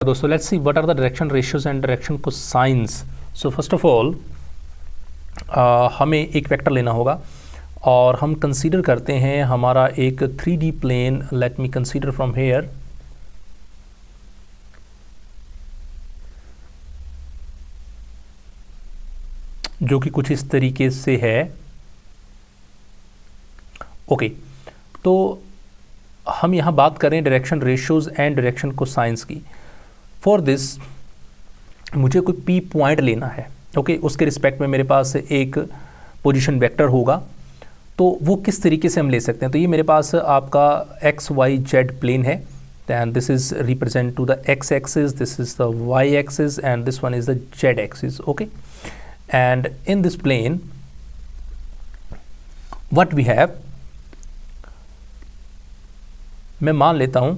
दोस्तों let's see what are the direction ratios and direction cosines. So first of all हमें एक vector लेना होगा और हम कंसीडर करते हैं हमारा एक 3D plane. Let me consider from here जो कि कुछ इस तरीके से है। ओके तो हम यहाँ बात करें direction ratios and direction cosines की। फॉर दिस मुझे कोई पी पॉइंट लेना है। ओके उसके रिस्पेक्ट में मेरे पास एक पोजीशन वेक्टर होगा, तो वो किस तरीके से हम ले सकते हैं। तो ये मेरे पास आपका एक्स वाई जेड प्लेन है, and this is represent to the x axis, this is the y axis and this one is the z axis. Okay, and in this plane what we have, मैं मान लेता हूं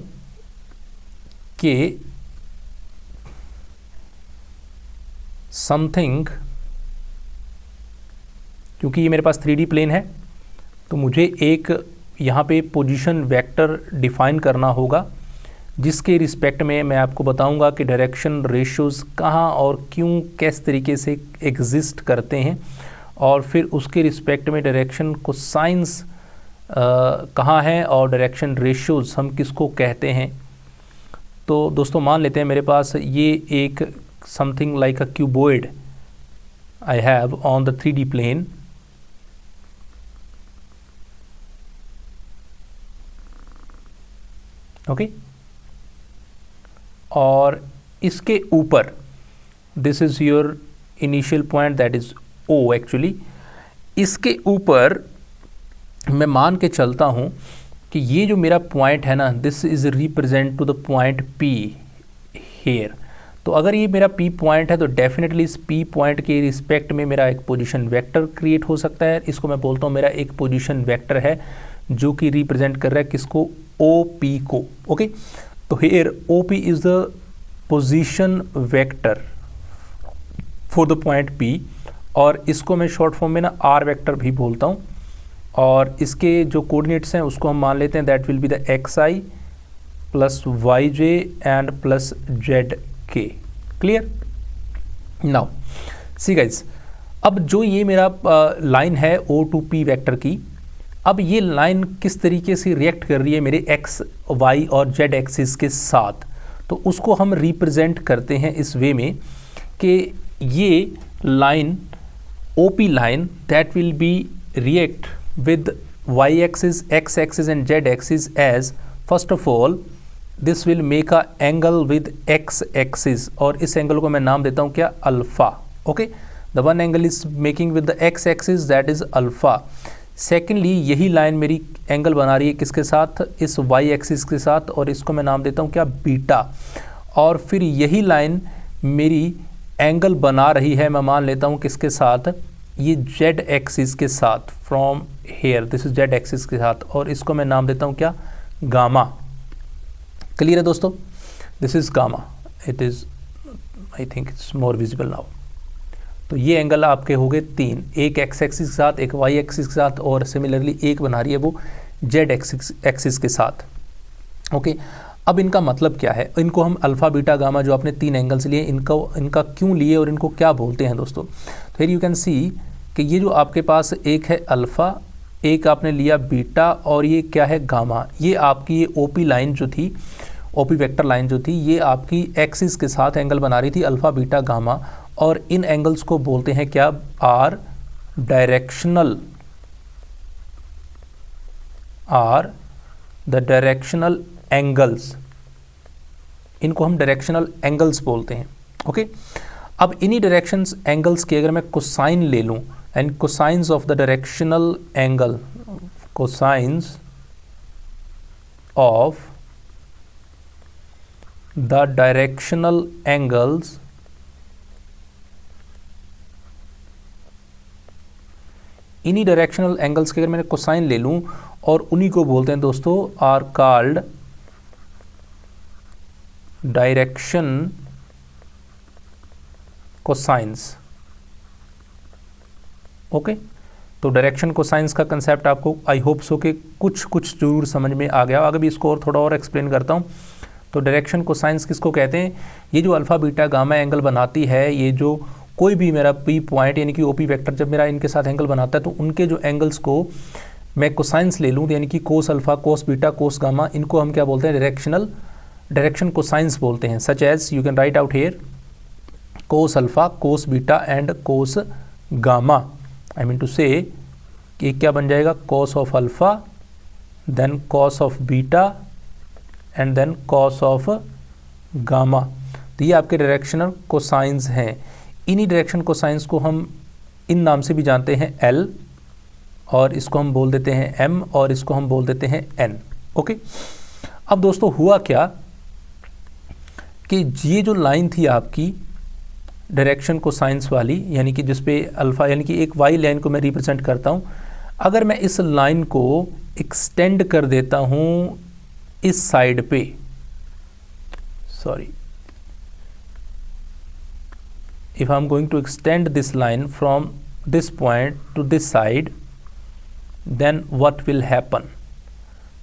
कि something, क्योंकि ये मेरे पास 3D plane है तो मुझे एक यहाँ पे पोजीशन वेक्टर डिफाइन करना होगा जिसके रिस्पेक्ट में मैं आपको बताऊंगा कि डायरेक्शन रेशियोज कहाँ और क्यों किस तरीके से एग्जिस्ट करते हैं, और फिर उसके रिस्पेक्ट में डायरेक्शन कोसाइंस कहाँ है और डायरेक्शन रेशियोज हम किसको कहते हैं। तो दोस्तों मान लेते हैं मेरे पास ये एक something like a cuboid I have on the 3D plane. Okay और इसके ऊपर this is your initial point that is O. Actually इसके ऊपर मैं मान के चलता हूँ कि ये जो मेरा पॉइंट है ना, this is represent to the point P here. तो अगर ये मेरा पी पॉइंट है तो डेफिनेटली इस पी पॉइंट के रिस्पेक्ट में मेरा एक पोजीशन वेक्टर क्रिएट हो सकता है। इसको मैं बोलता हूँ मेरा एक पोजीशन वेक्टर है जो कि रिप्रेजेंट कर रहा है किसको, ओ पी को। ओके तो here O P is the position vector for the point P, और इसको मैं शॉर्ट फॉर्म में ना आर वेक्टर भी बोलता हूँ। और इसके जो कोऑर्डिनेट्स हैं उसको हम मान लेते हैं that will be the x i plus y j and plus z k. Clear now see guys, अब जो ये मेरा लाइन है ओ टू पी वेक्टर की, अब ये लाइन किस तरीके से रिएक्ट कर रही है मेरे एक्स वाई और जेड एक्सिस के साथ, तो उसको हम रिप्रेजेंट करते हैं इस वे में कि ये line O P line that will be react with y axis, x axis and z axis as first of all this will make a angle with x axis, और इस एंगल को मैं नाम देता हूँ क्या, alpha. Okay the one angle is making with the x axis that is alpha. Secondly यही line मेरी एंगल बना रही है किसके साथ, इस y axis के साथ, और इसको मैं नाम देता हूँ क्या, बीटा। और फिर यही लाइन मेरी एंगल बना रही है, मैं मान लेता हूँ किसके साथ, ये जेड एक्सिस के साथ, from here this is Z axis के साथ, और इसको मैं नाम देता हूँ क्या, गामा। क्लियर है दोस्तों, this is gamma. It is I think it's more visible now. तो ये एंगल आपके हो गए तीन, एक एक्स एक्सिस के साथ, एक वाई एक्सिस के साथ, और सिमिलरली एक बना रही है वो जेड एक्सिस के साथ। ओके अब इनका मतलब क्या है, इनको हम अल्फा बीटा गामा जो आपने तीन एंगल्स लिए इनका क्यों लिए और इनको क्या बोलते हैं दोस्तों। तो फिर यू कैन सी कि ये जो आपके पास एक है अल्फ़ा, एक आपने लिया बीटा, और ये क्या है, गामा। ये आपकी ये ओपी लाइन जो थी, ओपी वेक्टर लाइन जो थी, ये आपकी एक्सिस के साथ एंगल बना रही थी अल्फ़ा बीटा गामा, और इन एंगल्स को बोलते हैं क्या, are directional, are the directional angles. इनको हम डायरेक्शनल एंगल्स बोलते हैं। ओके अब इन्हीं डायरेक्शंस एंगल्स के अगर मैं कोसाइन ले लूं, and cosines of the directional angle, cosines of the directional angles, इन्हीं डायरेक्शनल एंगल्स के अगर मैंने कोसाइन ले लूं, और उन्हीं को बोलते हैं दोस्तों are called direction cosines. Okay तो डायरेक्शन कोसाइंस का कंसेप्ट आपको आई होप सो कि कुछ जरूर समझ में आ गया। अगर भी इसको और थोड़ा और एक्सप्लेन करता हूँ तो डायरेक्शन कोसाइंस किसको कहते हैं? ये जो अल्फ़ा बीटा गामा एंगल बनाती है, ये जो कोई भी मेरा पी पॉइंट यानी कि ओपी वेक्टर जब मेरा इनके साथ एंगल बनाता है तो उनके जो एंगल्स को मैं कोसाइंस ले लूँ, यानी कि cos alpha, cos beta, cos gamma, इनको हम क्या बोलते हैं? डायरेक्शन कोसाइंस बोलते हैं। Such as you can write out here cos alpha, cos beta and cos gamma. I mean to say कि क्या बन जाएगा? Cos of alpha, then cos of beta and then cos of gamma. तो ये आपके directional cosines हैं। इन्हीं direction cosines को हम इन नाम से भी जानते हैं, एल, और इसको हम बोल देते हैं एम, और इसको हम बोल देते हैं एन। ओके, अब दोस्तों हुआ क्या कि ये जो लाइन थी आपकी डायरेक्शन कोसाइंस वाली, यानी कि जिसपे अल्फ़ा यानी कि एक वाई लाइन को मैं रिप्रेजेंट करता हूँ, अगर मैं इस लाइन को एक्सटेंड कर देता हूँ इस साइड पे, sorry, if I am going to extend this line from this point to this side, then what will happen?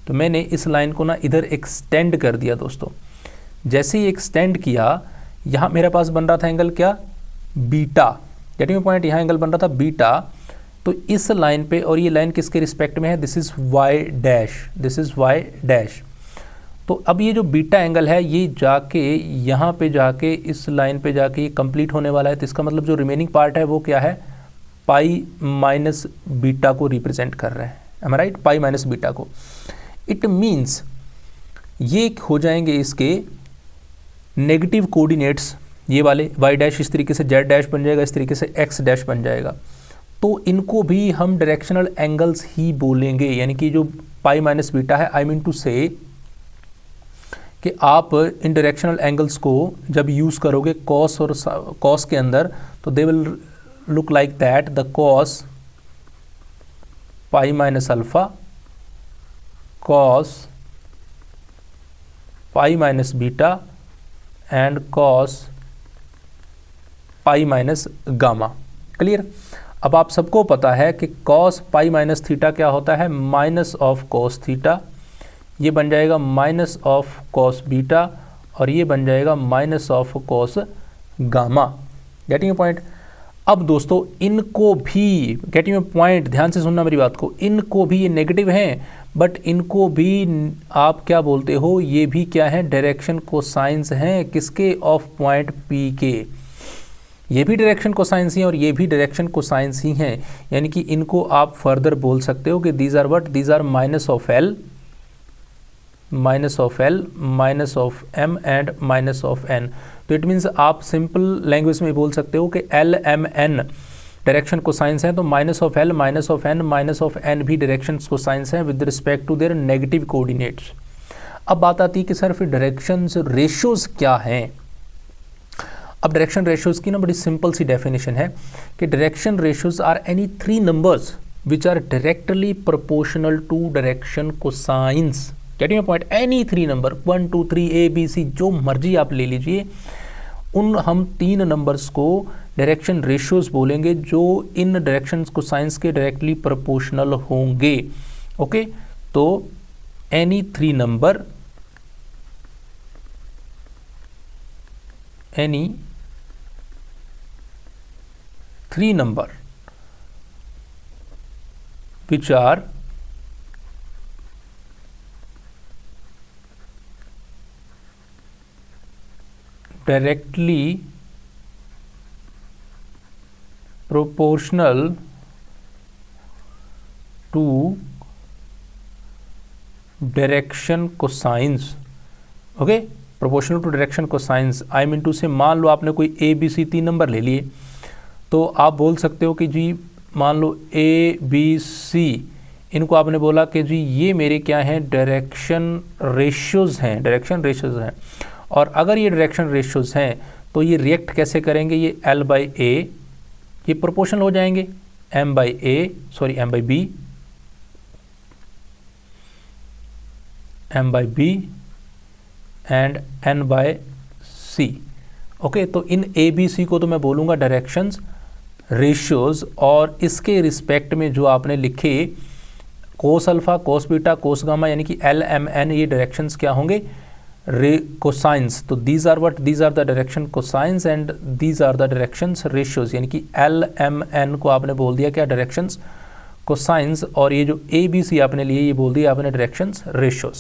तो मैंने इस लाइन को ना इधर एक्सटेंड कर दिया दोस्तों। जैसे ही एक्सटेंड किया, यहाँ मेरे पास बन रहा था एंगल क्या? बीटा। Getting my point? यहाँ एंगल बन रहा था बीटा। तो इस लाइन पे, और ये लाइन किसके रिस्पेक्ट में है? This is why dash, this is why dash. तो अब ये जो बीटा एंगल है ये जाके यहाँ पे जाके इस लाइन पे जाके ये कंप्लीट होने वाला है। तो इसका मतलब जो रिमेनिंग पार्ट है वो क्या है? पाई माइनस बीटा को रिप्रेजेंट कर रहे हैं। एम आई राइट? पाई माइनस बीटा को। इट मीन्स ये हो जाएंगे इसके नेगेटिव कोऑर्डिनेट्स, ये वाले वाई डैश इस तरीके से जेड डैश बन जाएगा, इस तरीके से एक्स डैश बन जाएगा। तो इनको भी हम डायरेक्शनल एंगल्स ही बोलेंगे, यानी कि जो पाई माइनस बीटा है, आई मीन टू से कि आप इन डायरेक्शनल एंगल्स को जब यूज़ करोगे कॉस और कॉस के अंदर, तो they will look like that, the cos pi minus alpha, cos pi minus beta and cos pi minus gamma. Clear? अब आप सबको पता है कि कॉस पाई माइनस थीटा क्या होता है? Minus of cos theta. ये बन जाएगा माइनस ऑफ कॉस बीटा, और ये बन जाएगा minus of cos gamma. Getting point? अब दोस्तों इनको भी, गेटिंग पॉइंट, ध्यान से सुनना मेरी बात को, इनको भी ये नेगेटिव हैं, बट इनको भी आप क्या बोलते हो? ये भी क्या है? डायरेक्शन कोसाइंस हैं। किसके? ऑफ पॉइंट पी के। ये भी डायरेक्शन कोसाइंस ही हैं और ये भी डायरेक्शन कोसाइंस ही हैं, यानी कि इनको आप फर्दर बोल सकते हो कि these are what? These are minus of L, minus of L, minus of M and minus of N. तो इट मीन्स आप सिंपल लैंग्वेज में बोल सकते हो कि L M N direction cosines हैं, तो minus of L, minus of N, minus of N भी डायरेक्शन कोसाइंस हैं with respect to their negative coordinates. अब बात आती है कि सर फिर डायरेक्शन रेशियोज क्या हैं? अब डायरेक्शन रेशियोज की ना बड़ी सिंपल सी डेफिनेशन है कि direction ratios are any 3 numbers which are directly proportional to direction cosines. Getting my point? Any 3 number, 1 2 3 A B C, जो मर्जी आप ले लीजिए, उन हम 3 नंबर्स को डायरेक्शन रेशियोज बोलेंगे जो इन डायरेक्शन कोसाइंस के डायरेक्टली प्रोपोर्शनल होंगे। ओके, तो any 3 number, any 3 number which are directly proportional to direction cosines. Okay, proportional to direction cosines, I mean to say मान लो आपने कोई ए बी सी 3 नंबर ले लिए, तो आप बोल सकते हो कि जी मान लो ए बी सी, इनको आपने बोला कि जी ये मेरे क्या हैं, डायरेक्शन रेशियोज़ हैं, डायरेक्शन रेशियोज़ हैं। और अगर ये डायरेक्शन रेशियोज़ हैं तो ये रिएक्ट कैसे करेंगे, ये एल बाई ए, ये प्रोपोर्शनल हो जाएंगे M by A, sorry M by B, M by B and N by C. Okay, तो इन ए बी सी को तो मैं बोलूँगा डायरेक्शंस रेशियोज़, और इसके रिस्पेक्ट में जो आपने लिखे cos alpha, cos beta, cos gamma, यानी कि एल एम एन, ये डायरेक्शंस क्या होंगे, रे कोसाइंस, तो these are the direction cosines and these are the directions ratios, यानी कि एल एम एन को आपने बोल दिया क्या, डायरेक्शंस कोसाइंस, और ये जो ए बी सी आपने लिए ये बोल दिया आपने डायरेक्शंस रेशियोज।